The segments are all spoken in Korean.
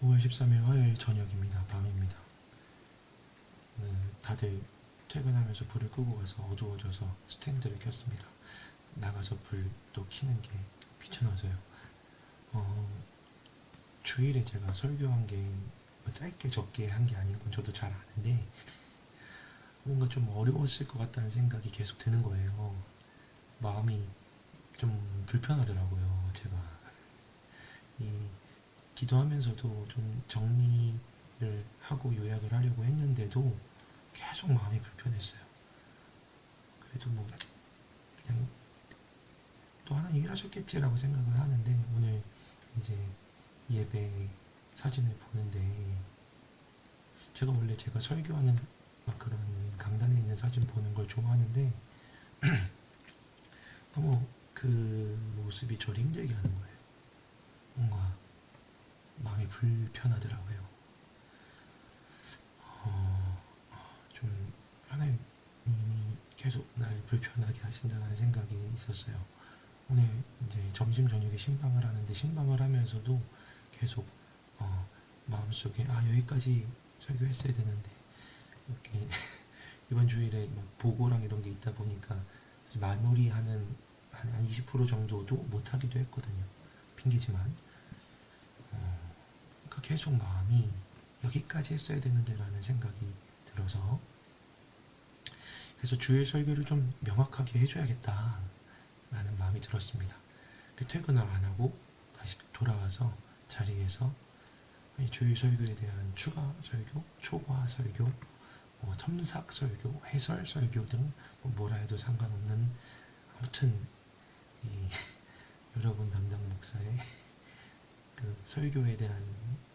5월 13일 화요일 저녁입니다. 밤입니다. 다들 퇴근하면서 불을 끄고 가서 어두워져서 스탠드를 켰습니다. 나가서 불 또 켜는 게 귀찮아서요. 주일에 제가 설교한 게뭐 짧게 적게 한 게 아닌 건 저도 잘 아는데 뭔가 좀 어려웠을 것 같다는 생각이 계속 드는 거예요. 마음이 좀 불편하더라고요. 제가 이 기도하면서도 좀 정리를 하고 요약을 하려고 했는데도 계속 마음이 불편했어요. 그래도 뭐 그냥 또 하나님 일하셨겠지라고 생각을 하는데 오늘 이제 예배 사진을 보는데 제가 원래 제가 설교하는 막 그런 강단에 있는 사진 보는 걸 좋아하는데 너무 그 모습이 저를 힘들게 하는 거예요. 뭔가 마음이 불편하더라고요. 어, 좀 하나님이 계속 날 불편하게 하신다는 생각이 있었어요. 오늘 이제 점심 저녁에 신방을 하는데 신방을 하면서도 계속 마음속에 여기까지 설교했어야 되는데 이렇게 이번 주일에 막 보고랑 이런 게 있다 보니까 마무리하는 한 20% 정도도 못하기도 했거든요. 핑계지만 그러니까 계속 마음이 여기까지 했어야 되는데 라는 생각이 들어서 그래서 주일 설교를 좀 명확하게 해줘야겠다 라는 마음이 들었습니다. 퇴근을 안 하고 다시 돌아와서 자리에서 주일 설교에 대한 추가 설교, 초과 설교, 첨삭 설교, 해설 설교 등 뭐라 해도 상관없는 아무튼 이 여러분 담당 목사의 그 설교에 대한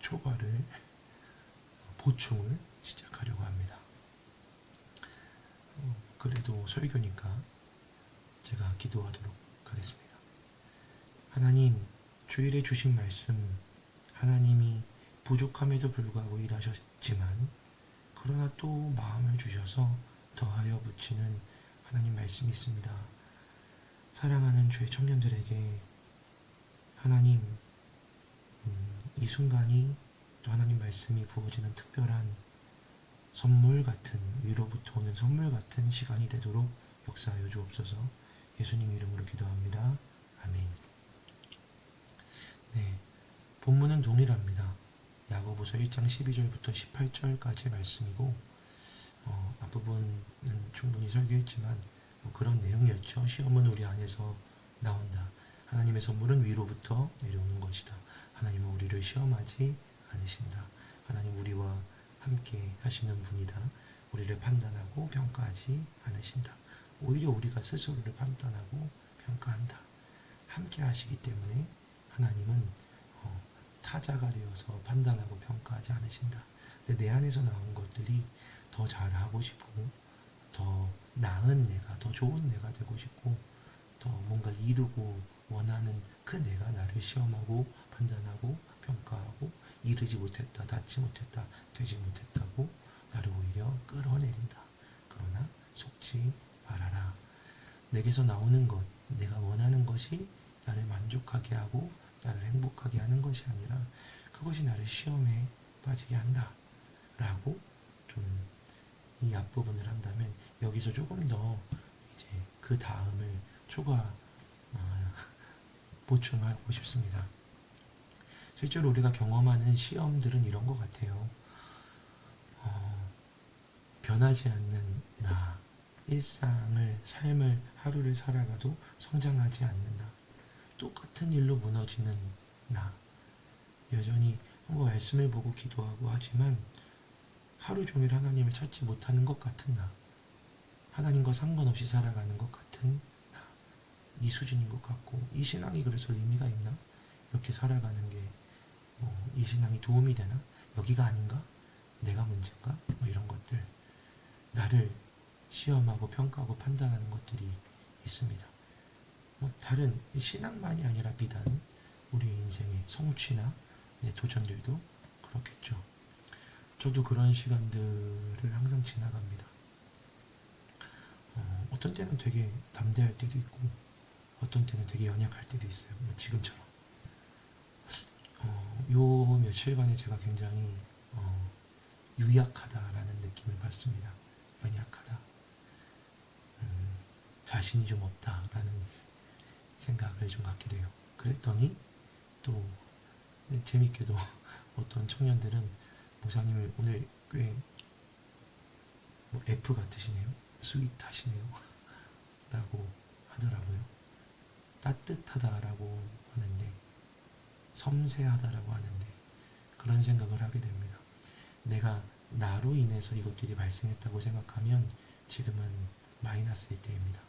초과를 보충을 시작하려고 합니다. 그래도 설교니까 제가 기도하도록 하겠습니다. 하나님, 주일에 주신 말씀, 하나님이 부족함에도 불구하고 일하셨지만 그러나 또 마음을 주셔서 더하여 붙이는 하나님 말씀이 있습니다. 사랑하는 주의 청년들에게 하나님, 이 순간이 또 하나님 말씀이 부어지는 특별한 선물 같은, 위로부터 오는 선물 같은 시간이 되도록 역사하여 주옵소서. 예수님 이름으로 기도합니다. 아멘. 네, 본문은 동일합니다. 야고보서 1장 12절부터 18절까지의 말씀이고 앞부분은 충분히 설교했지만 그런 내용이었죠. 시험은 우리 안에서 나온다. 하나님의 선물은 위로부터 내려오는 것이다. 하나님은 우리를 시험하지 않으신다. 하나님 우리와 함께 하시는 분이다. 우리를 판단하고 평가하지 않으신다. 오히려 우리가 스스로를 판단하고 평가한다. 함께 하시기 때문에 하나님은 타자가 되어서 판단하고 평가하지 않으신다. 근데 내 안에서 나온 것들이 더 잘하고 싶고 더 나은 내가, 더 좋은 내가 되고 싶고 더 뭔가 이루고 원하는 그 내가 나를 시험하고 판단하고 평가하고 이르지 못했다, 닿지 못했다, 되지 못했다고 나를 오히려 끌어내린다. 그러나 속지 말아라. 내게서 나오는 것, 내가 원하는 것이 나를 만족하게 하고 나를 행복하게 하는 것이 아니라 그것이 나를 시험에 빠지게 한다. 라고 좀 이 앞부분을 한다면 여기서 조금 더 이제 그 다음을 초과 보충하고 싶습니다. 실제로 우리가 경험하는 시험들은 이런 것 같아요. 변하지 않는 나, 일상을, 삶을, 하루를 살아가도 성장하지 않는다. 똑같은 일로 무너지는 나, 여전히 말씀을 보고 기도하고 하지만 하루 종일 하나님을 찾지 못하는 것 같은 나, 하나님과 상관없이 살아가는 것 같은 나, 이 수준인 것 같고 이 신앙이 그래서 의미가 있나? 이렇게 살아가는 게 이 신앙이 도움이 되나? 여기가 아닌가? 내가 문제인가? 이런 것들 나를 시험하고 평가하고 판단하는 것들이 있습니다. 다른 신앙만이 아니라 비단 우리 인생의 성취나 도전들도 그렇겠죠. 저도 그런 시간들을 항상 지나갑니다. 어떤 때는 되게 담대할 때도 있고 어떤 때는 되게 연약할 때도 있어요. 지금처럼 요 며칠간에 제가 굉장히 유약하다라는 느낌을 받습니다. 연약하다. 자신이 좀 없다라는 생각을 좀 갖게 돼요. 그랬더니 또 재밌게도 어떤 청년들은 목사님을 오늘 꽤 F 같으시네요. 스윗하시네요. 라고 하더라고요. 따뜻하다라고 하는데 섬세하다라고 하는데 그런 생각을 하게 됩니다. 내가 나로 인해서 이것들이 발생했다고 생각하면 지금은 마이너스일 때입니다.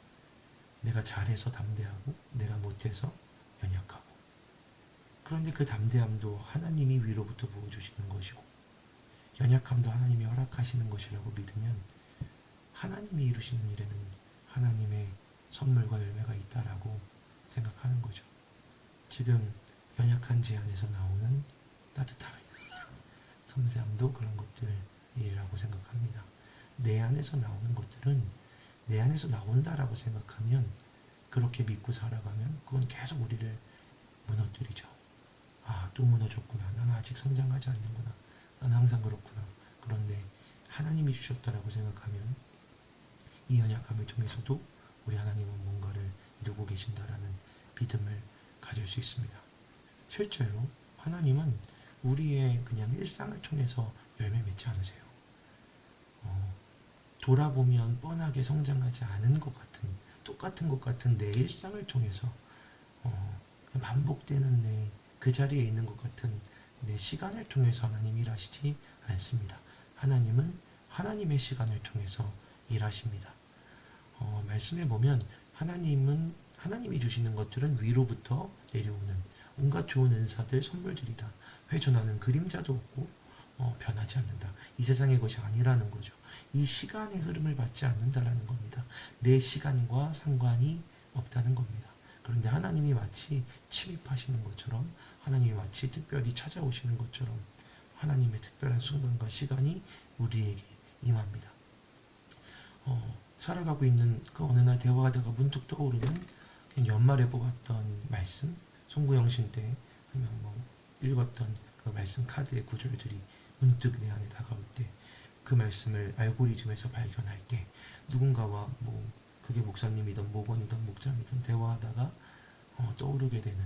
내가 잘해서 담대하고 내가 못해서 연약하고 그런데 그 담대함도 하나님이 위로부터 부어주시는 것이고 연약함도 하나님이 허락하시는 것이라고 믿으면 하나님이 이루시는 일에는 하나님의 선물과 열매가 있다라고 생각하는 거죠. 지금 연약한 제 안에서 나오는 따뜻함, 섬세함도 그런 것들이라고 생각합니다. 내 안에서 나오는 것들은 내 안에서 나온다라고 생각하면 그렇게 믿고 살아가면 그건 계속 우리를 무너뜨리죠. 아, 또 무너졌구나. 난 아직 성장하지 않는구나. 난 항상 그렇구나. 그런데 하나님이 주셨다라고 생각하면 이 연약함을 통해서도 우리 하나님은 뭔가를 이루고 계신다라는 믿음을 가질 수 있습니다. 실제로 하나님은 우리의 그냥 일상을 통해서 열매 맺지 않으세요. 돌아보면 뻔하게 성장하지 않은 것 같은 똑같은 것 같은 내 일상을 통해서 반복되는 내 그 자리에 있는 것 같은 내 시간을 통해서 하나님이 일하시지 않습니다. 하나님은 하나님의 시간을 통해서 일하십니다. 말씀에 보면 하나님은 하나님이 주시는 것들은 위로부터 내려오는 온갖 좋은 은사들 선물들이다. 회전하는 그림자도 없고 변하지 않는다. 이 세상의 것이 아니라는 거죠. 이 시간의 흐름을 받지 않는다라는 겁니다. 내 시간과 상관이 없다는 겁니다. 그런데 하나님이 마치 침입하시는 것처럼 하나님이 마치 특별히 찾아오시는 것처럼 하나님의 특별한 순간과 시간이 우리에게 임합니다. 살아가고 있는 그 어느 날 대화하다가 문득 떠오르는 연말에 뽑았던 말씀, 송구영신 때 읽었던 그 말씀 카드의 구절들이 문득 내 안에 다가올 때 그 말씀을 알고리즘에서 발견할 때 누군가와 그게 목사님이든 목원이든 목장이든 대화하다가 떠오르게 되는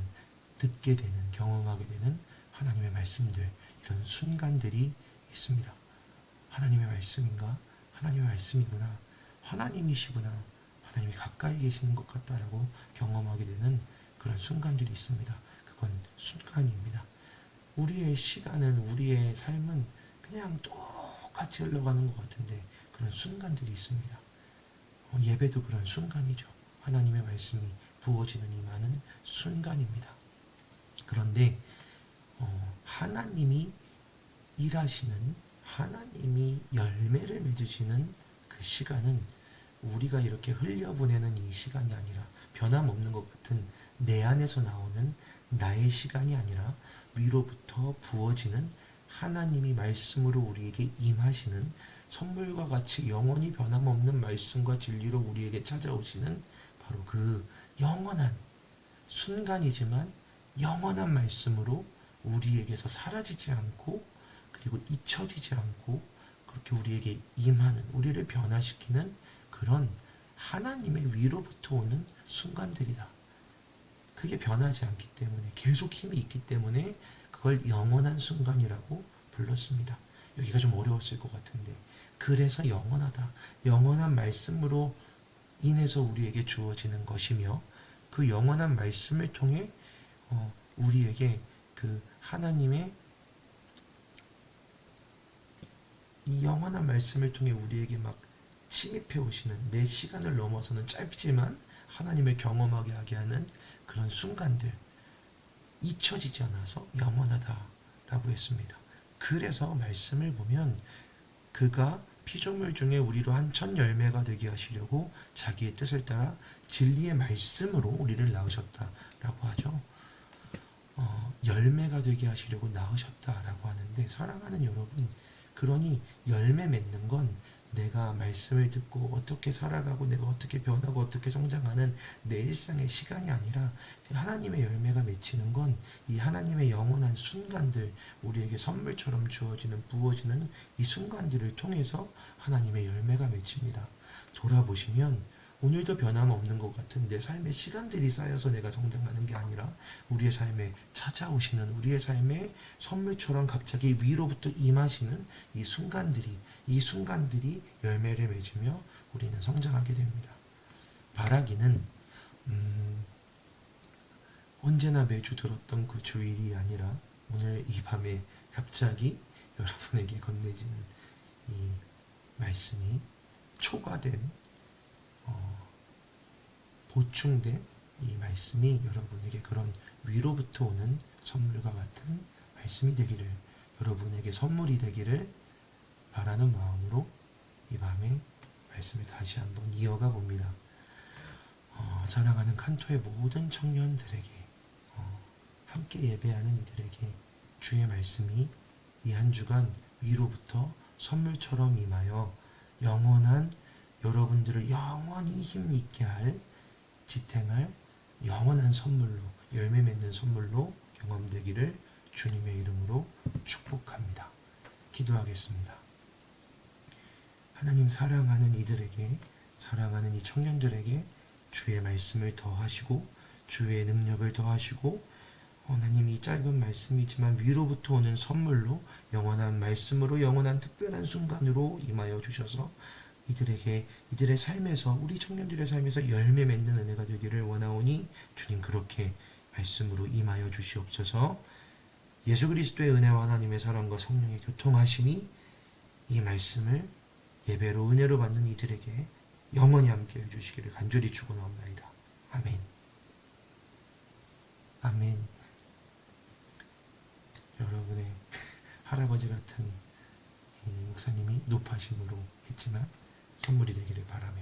듣게 되는 경험하게 되는 하나님의 말씀들 이런 순간들이 있습니다. 하나님의 말씀인가? 하나님의 말씀이구나. 하나님이시구나. 하나님이 가까이 계시는 것 같다라고 경험하게 되는 그런 순간들이 있습니다. 그건 순간입니다. 우리의 시간은 우리의 삶은 그냥 똑같이 흘러가는 것 같은데 그런 순간들이 있습니다. 예배도 그런 순간이죠. 하나님의 말씀이 부어지는 임하는 순간입니다. 그런데 하나님이 일하시는 하나님이 열매를 맺으시는 그 시간은 우리가 이렇게 흘려보내는 이 시간이 아니라 변함없는 것 같은 내 안에서 나오는 나의 시간이 아니라 위로부터 부어지는 하나님이 말씀으로 우리에게 임하시는 선물과 같이 영원히 변함없는 말씀과 진리로 우리에게 찾아오시는 바로 그 영원한 순간이지만 영원한 말씀으로 우리에게서 사라지지 않고 그리고 잊혀지지 않고 그렇게 우리에게 임하는 우리를 변화시키는 그런 하나님의 위로부터 오는 순간들이다. 그게 변하지 않기 때문에 계속 힘이 있기 때문에 그걸 영원한 순간이라고 불렀습니다. 여기가 좀 어려웠을 것 같은데 그래서 영원하다. 영원한 말씀으로 인해서 우리에게 주어지는 것이며 그 영원한 말씀을 통해 우리에게 그 하나님의 이 영원한 말씀을 통해 우리에게 막 침입해 오시는 내 시간을 넘어서는 짧지만 하나님을 경험하게 하게 하는 그런 순간들 잊혀지지 않아서 영원하다라고 했습니다. 그래서 말씀을 보면 그가 피조물 중에 우리로 한 첫 열매가 되게 하시려고 자기의 뜻을 따라 진리의 말씀으로 우리를 낳으셨다라고 하죠. 열매가 되게 하시려고 낳으셨다라고 하는데 사랑하는 여러분, 그러니 열매 맺는 건 내가 말씀을 듣고 어떻게 살아가고 내가 어떻게 변하고 어떻게 성장하는 내 일상의 시간이 아니라 하나님의 열매가 맺히는 건 이 하나님의 영원한 순간들, 우리에게 선물처럼 주어지는 부어지는 이 순간들을 통해서 하나님의 열매가 맺힙니다. 돌아보시면 오늘도 변함없는 것 같은 내 삶의 시간들이 쌓여서 내가 성장하는 게 아니라 우리의 삶에 찾아오시는, 우리의 삶에 선물처럼 갑자기 위로부터 임하시는 이 순간들이 열매를 맺으며 우리는 성장하게 됩니다. 바라기는 언제나 매주 들었던 그 주일이 아니라 오늘 이 밤에 갑자기 여러분에게 건네지는 이 말씀이 초과된, 보충된 이 말씀이 여러분에게 그런 위로부터 오는 선물과 같은 말씀이 되기를, 여러분에게 선물이 되기를 바라는 마음으로 이 밤에 말씀을 다시 한번 이어가 봅니다. 사랑하는 칸토의 모든 청년들에게, 함께 예배하는 이들에게 주의 말씀이 이 한 주간 위로부터 선물처럼 임하여 영원한, 여러분들을 영원히 힘있게 할, 지탱할 영원한 선물로, 열매 맺는 선물로 경험되기를 주님의 이름으로 축복합니다. 기도하겠습니다. 하나님, 사랑하는 이들에게, 사랑하는 이 청년들에게 주의 말씀을 더하시고 주의 능력을 더하시고, 하나님, 이 짧은 말씀이지만 위로부터 오는 선물로, 영원한 말씀으로, 영원한 특별한 순간으로 임하여 주셔서 이들에게, 이들의 삶에서, 우리 청년들의 삶에서 열매 맺는 은혜가 되기를 원하오니 주님, 그렇게 말씀으로 임하여 주시옵소서. 예수 그리스도의 은혜와 하나님의 사랑과 성령의 교통하심이 이 말씀을 예배로, 은혜로 받는 이들에게 영원히 함께 해주시기를 간절히 축원하옵나이다. 아멘. 아멘. 여러분의 할아버지 같은 이 목사님이 높아심으로 했지만 선물이 되기를 바라며